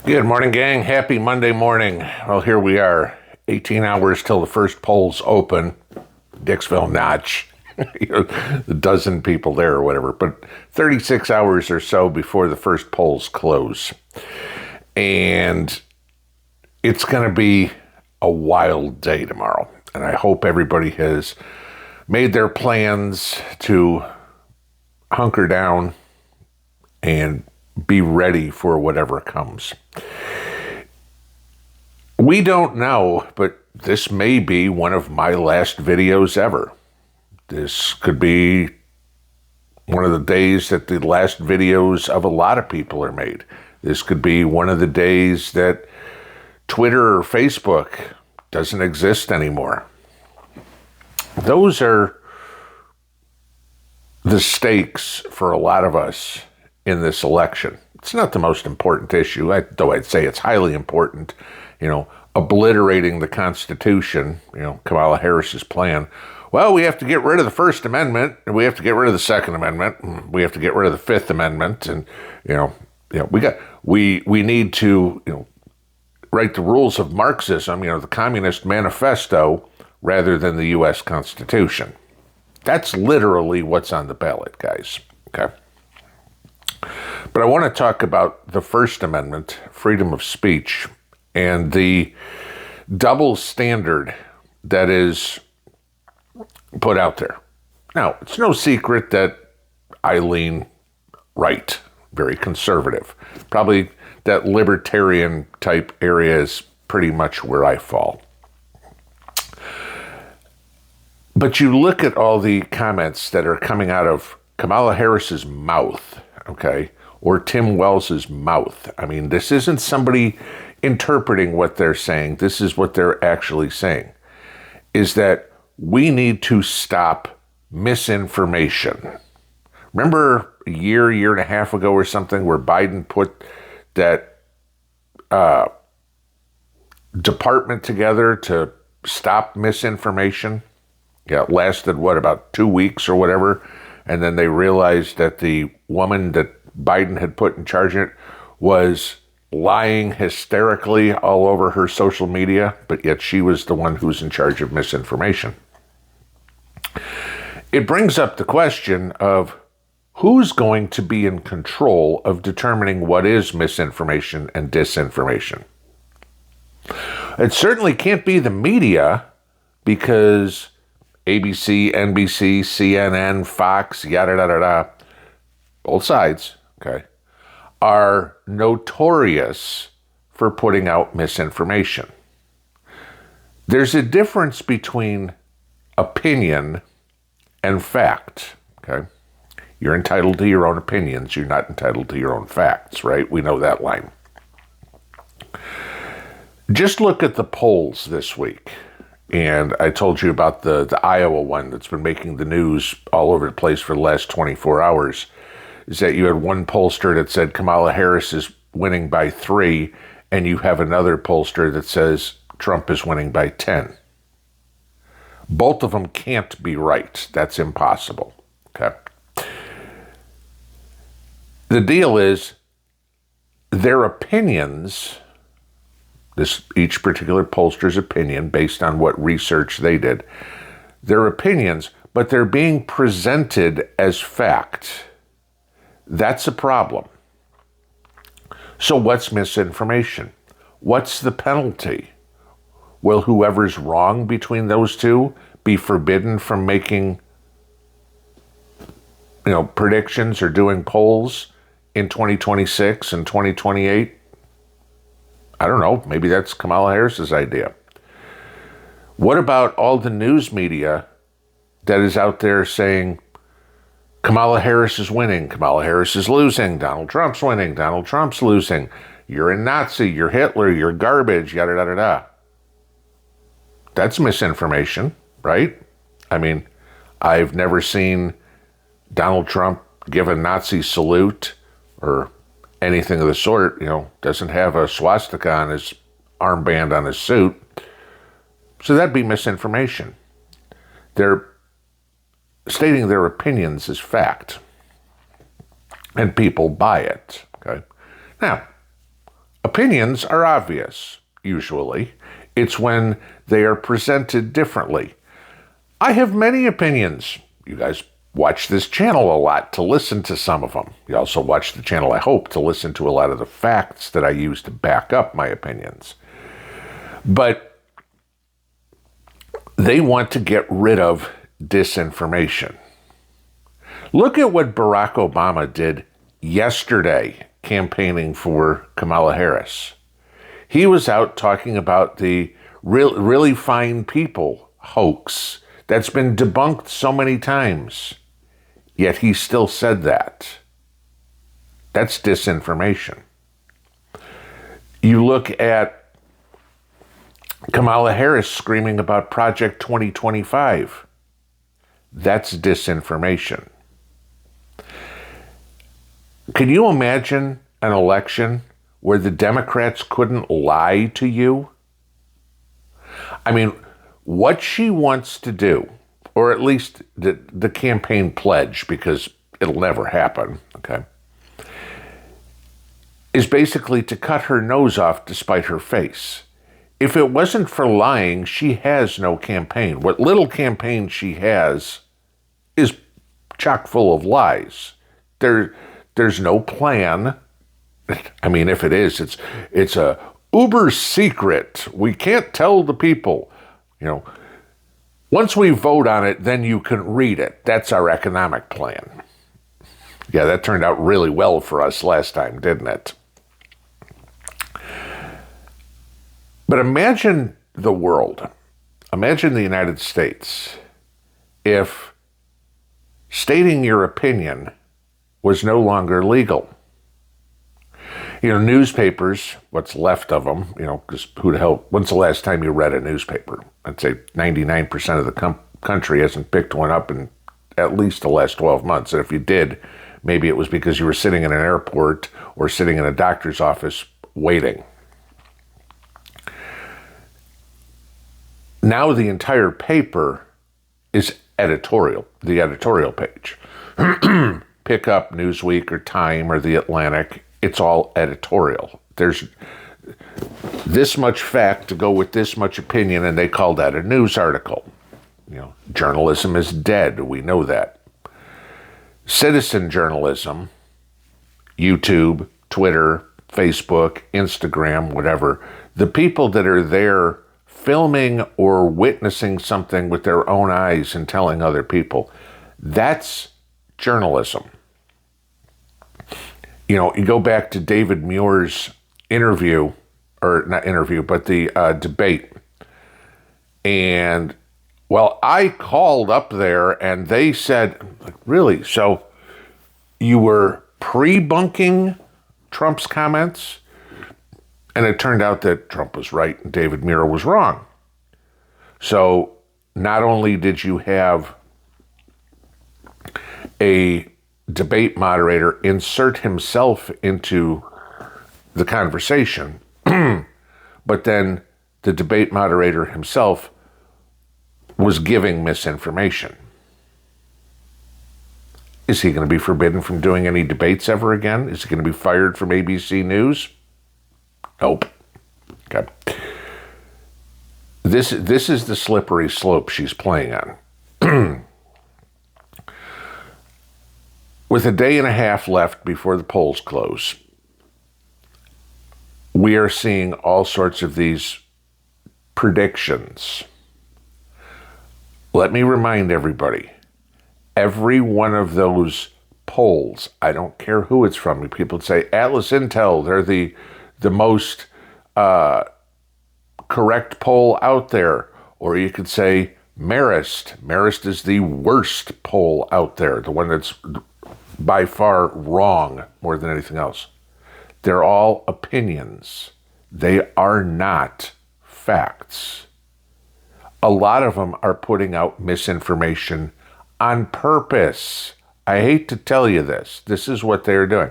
Good morning, gang. Happy Monday morning. Well, here we are, 18 hours till the first polls open. Dixville Notch. A dozen people there or whatever, but 36 hours or so before the first polls close. And it's going to be a wild day tomorrow. And I hope everybody has made their plans to hunker down and be ready for whatever comes. We don't know, but this may be one of my last videos ever. This could be one of the days that the last videos of a lot of people are made. This could be one of the days that Twitter or Facebook doesn't exist anymore. Those are the stakes for a lot of us in this election. It's not the most important issue, though I'd say it's highly important. Obliterating the Constitution, Kamala Harris's plan. Well, we have to get rid of the First Amendment, and we have to get rid of the Second Amendment, and we have to get rid of the Fifth Amendment, and we need to write the rules of Marxism, the Communist Manifesto, rather than the U.S. Constitution. That's literally what's on the ballot, guys. Okay. But I want to talk about the First Amendment, freedom of speech, and the double standard that is put out there. Now, it's no secret that I lean right, very conservative. Probably that libertarian type area is pretty much where I fall. But you look at all the comments that are coming out of Kamala Harris's mouth, okay, or Tim Wells's mouth. I mean, this isn't somebody interpreting what they're saying. This is what they're actually saying, is that we need to stop misinformation. Remember a year and a half ago or something where Biden put that department together to stop misinformation? Yeah, it lasted, about 2 weeks or whatever. And then they realized that the woman that Biden had put in charge of it was lying hysterically all over her social media, but yet she was the one who was in charge of misinformation. It brings up the question of who's going to be in control of determining what is misinformation and disinformation. It certainly can't be the media, because ABC, NBC, CNN, Fox, yada, yada, yada, both sides, okay, are notorious for putting out misinformation. There's a difference between opinion and fact, okay? You're entitled to your own opinions. You're not entitled to your own facts, right? We know that line. Just look at the polls this week. And I told you about the Iowa one that's been making the news all over the place for the last 24 hours, is that you had one pollster that said Kamala Harris is winning by 3, and you have another pollster that says Trump is winning by 10. Both of them can't be right. That's impossible. Okay. The deal is their opinions, each particular pollster's opinion based on what research they did, their opinions, but they're being presented as fact. That's a problem. So what's misinformation? What's the penalty? Will whoever's wrong between those two be forbidden from making, predictions or doing polls in 2026 and 2028? I don't know. Maybe that's Kamala Harris's idea. What about all the news media that is out there saying Kamala Harris is winning, Kamala Harris is losing, Donald Trump's winning, Donald Trump's losing, you're a Nazi, you're Hitler, you're garbage, yada, yada, yada. That's misinformation, right? I mean, I've never seen Donald Trump give a Nazi salute or anything of the sort, doesn't have a swastika on his armband on his suit. So that'd be misinformation. They're stating their opinions as fact, and people buy it, okay? Now, Opinions are obvious, usually. It's when they are presented differently. I have many opinions. You guys watch this channel a lot to listen to some of them. You also watch the channel, I hope, to listen to a lot of the facts that I use to back up my opinions. But they want to get rid of disinformation. Look at what Barack Obama did yesterday campaigning for Kamala Harris. He was out talking about the really fine people hoax that's been debunked so many times. Yet he still said that. That's disinformation. You look at Kamala Harris screaming about Project 2025. That's disinformation. Can you imagine an election where the Democrats couldn't lie to you? I mean, what she wants to do, or at least the campaign pledge, because it'll never happen, okay, is basically to cut her nose off despite her face. If it wasn't for lying, she has no campaign. What little campaign she has is chock full of lies. There's no plan. I mean, if it is, it's a uber secret. We can't tell the people. You know, once we vote on it, then you can read it. That's our economic plan. Yeah, that turned out really well for us last time, didn't it? But imagine the world. Imagine the United States if stating your opinion was no longer legal. You know, newspapers, what's left of them, you know, because who the hell, when's the last time you read a newspaper? I'd say 99% of the country hasn't picked one up in at least the last 12 months. And if you did, maybe it was because you were sitting in an airport or sitting in a doctor's office waiting. Now the entire paper is editorial, the editorial page. Pick up Newsweek or Time or The Atlantic. It's all editorial. There's this much fact to go with this much opinion, and they call that a news article. You know, journalism is dead. We know that. Citizen journalism, YouTube, Twitter, Facebook, Instagram, whatever, the people that are there filming or witnessing something with their own eyes and telling other people, that's journalism. You know, you go back to David Muir's interview, or not interview, but the debate. And, well, I called up there and they said, really? So you were pre-bunking Trump's comments? And it turned out that Trump was right and David Muir was wrong. So not only did you have a debate moderator insert himself into the conversation, but then the debate moderator himself was giving misinformation. Is he going to be forbidden from doing any debates ever again? Is he going to be fired from ABC News? Nope. Okay. This is the slippery slope she's playing on. With a day and a half left before the polls close, we are seeing all sorts of these predictions. Let me remind everybody, every one of those polls, I don't care who it's from. People say Atlas Intel, they're the most correct poll out there. Or you could say Marist. Marist is the worst poll out there, the one that's by far wrong more than anything else. They're all opinions. They are not facts. A lot of them are putting out misinformation on purpose. I hate to tell you this. This is what they're doing.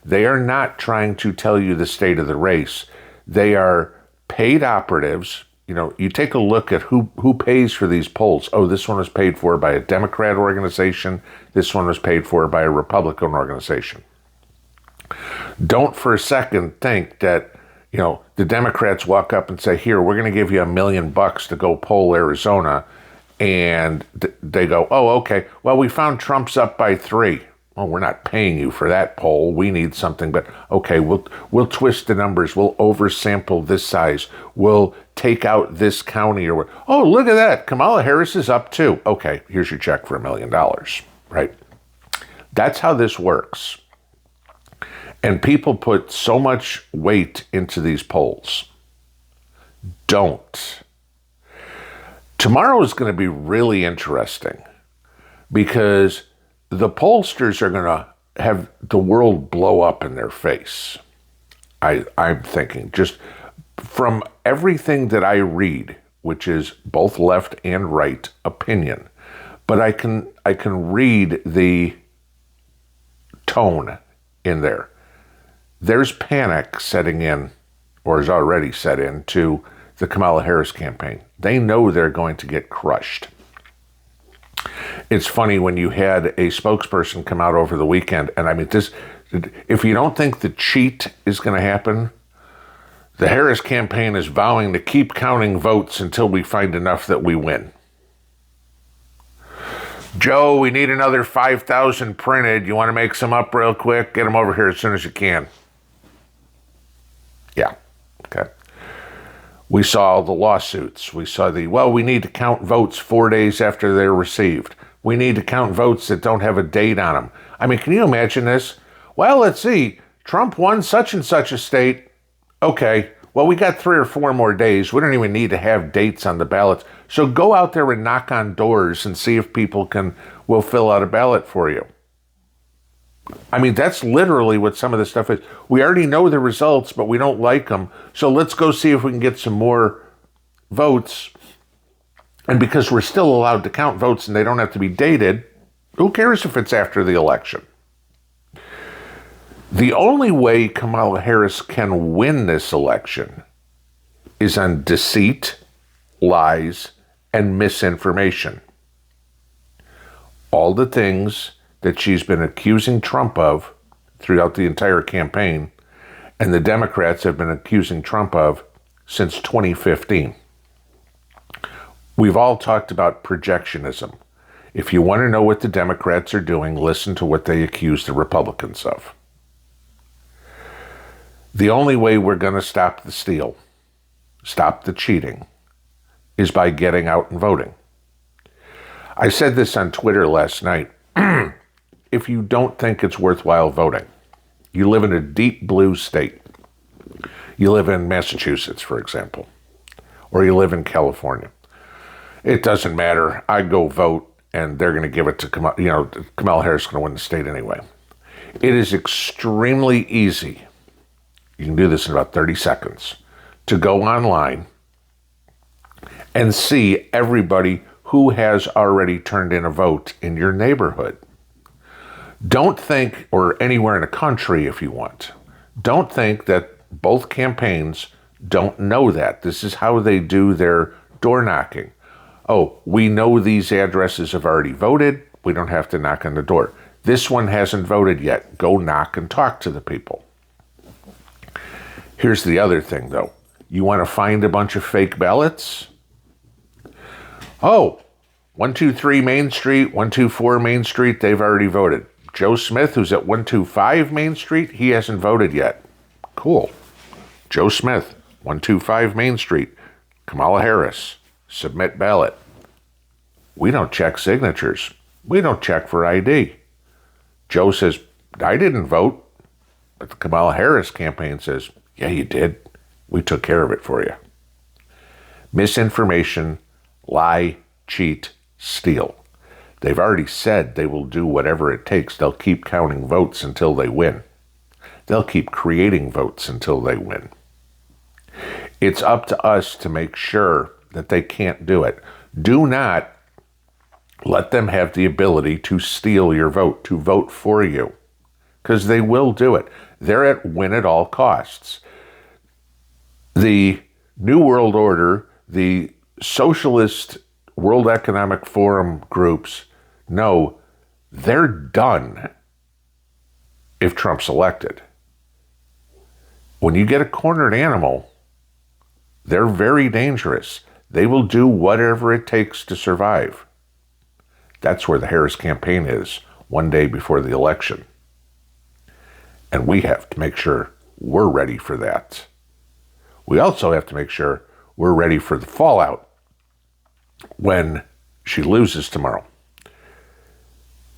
They are not trying to tell you the state of the race. They are paid operatives. You know, you take a look at who pays for these polls. Oh, this one was paid for by a Democrat organization. This one was paid for by a Republican organization. Don't for a second think that the Democrats walk up and say, here, we're going to give you $1 million to go poll Arizona. And they go, oh, okay, well, we found Trump's up by 3. Well, we're not paying you for that poll. We need something, but okay, we'll twist the numbers. We'll oversample this size. We'll take out this county or what. Oh, look at that. Kamala Harris is up too. Okay, here's your check for $1 million, right? That's how this works. And people put so much weight into these polls. Don't. Tomorrow is going to be really interesting because the pollsters are going to have the world blow up in their face. I'm thinking, just from everything that I read, which is both left and right opinion, but I can read the tone in there. There's panic setting in, or has already set in, to the Kamala Harris campaign. They know they're going to get crushed. It's funny when you had a spokesperson come out over the weekend, and I mean, if you don't think the cheat is going to happen, the Harris campaign is vowing to keep counting votes until we find enough that we win. Joe, we need another 5,000 printed. You want to make some up real quick? Get them over here as soon as you can. Yeah, okay. We saw the lawsuits. We saw we need to count votes 4 days after they're received. We need to count votes that don't have a date on them. I mean, can you imagine this? Well, let's see. Trump won such and such a state. Okay, well, we got 3 or 4 more days. We don't even need to have dates on the ballots. So go out there and knock on doors and see if people will fill out a ballot for you. I mean, that's literally what some of this stuff is. We already know the results, but we don't like them. So let's go see if we can get some more votes. And because we're still allowed to count votes and they don't have to be dated, who cares if it's after the election? The only way Kamala Harris can win this election is on deceit, lies, and misinformation. All the things that she's been accusing Trump of throughout the entire campaign, and the Democrats have been accusing Trump of since 2015. We've all talked about projectionism. If you want to know what the Democrats are doing, listen to what they accuse the Republicans of. The only way we're going to stop the steal, stop the cheating, is by getting out and voting. I said this on Twitter last night. If you don't think it's worthwhile voting, you live in a deep blue state. You live in Massachusetts, for example, or you live in California. It doesn't matter. I go vote, and they're going to give it to Kamala Harris is going to win the state anyway. It is extremely easy. You can do this in about 30 seconds to go online and see everybody who has already turned in a vote in your neighborhood. Don't think, or anywhere in the country if you want, don't think that both campaigns don't know that. This is how they do their door knocking. Oh, we know these addresses have already voted. We don't have to knock on the door. This one hasn't voted yet. Go knock and talk to the people. Here's the other thing, though. You want to find a bunch of fake ballots? Oh, 123 Main Street, 124 Main Street, they've already voted. Joe Smith, who's at 125 Main Street, he hasn't voted yet. Cool. Joe Smith, 125 Main Street, Kamala Harris, submit ballot. We don't check signatures. We don't check for ID. Joe says, I didn't vote. But the Kamala Harris campaign says, yeah, you did. We took care of it for you. Misinformation, lie, cheat, steal. They've already said they will do whatever it takes. They'll keep counting votes until they win. They'll keep creating votes until they win. It's up to us to make sure that they can't do it. Do not let them have the ability to steal your vote, to vote for you, because they will do it. They're at win at all costs. The New World Order, the socialist World Economic Forum groups, know they're done if Trump's elected. when you get a cornered animal, they're very dangerous. They will do whatever it takes to survive. That's where the Harris campaign is, one day before the election. And we have to make sure we're ready for that. We also have to make sure we're ready for the fallout when she loses tomorrow.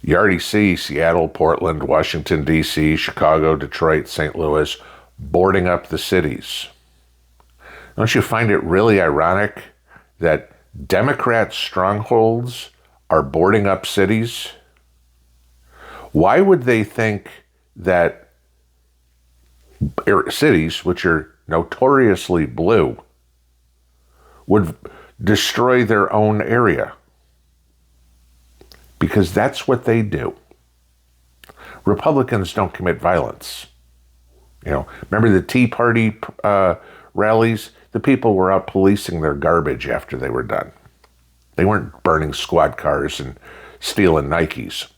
You already see Seattle, Portland, Washington, D.C., Chicago, Detroit, St. Louis boarding up the cities. Don't you find it really ironic that Democrat strongholds are boarding up cities? Why would they think that cities, which are notoriously blue, would destroy their own area? Because that's what they do. Republicans don't commit violence. Remember the Tea Party rallies? The people were out policing their garbage after they were done. They weren't burning squad cars and stealing Nikes.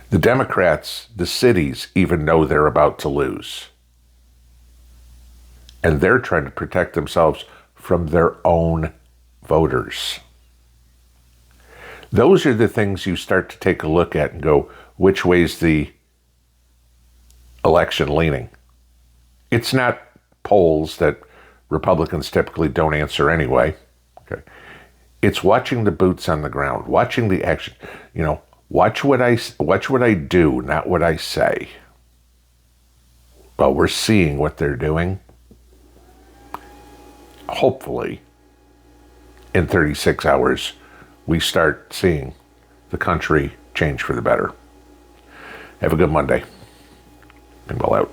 The Democrats, the cities, even know they're about to lose. And they're trying to protect themselves from their own voters. Those are the things you start to take a look at and go, which way's the election leaning? It's not polls that Republicans typically don't answer anyway. Okay. It's watching the boots on the ground, watching the action. Watch what I do, not what I say. Well, we're seeing what they're doing. Hopefully, in 36 hours, we start seeing the country change for the better. Have a good Monday. Pinball out.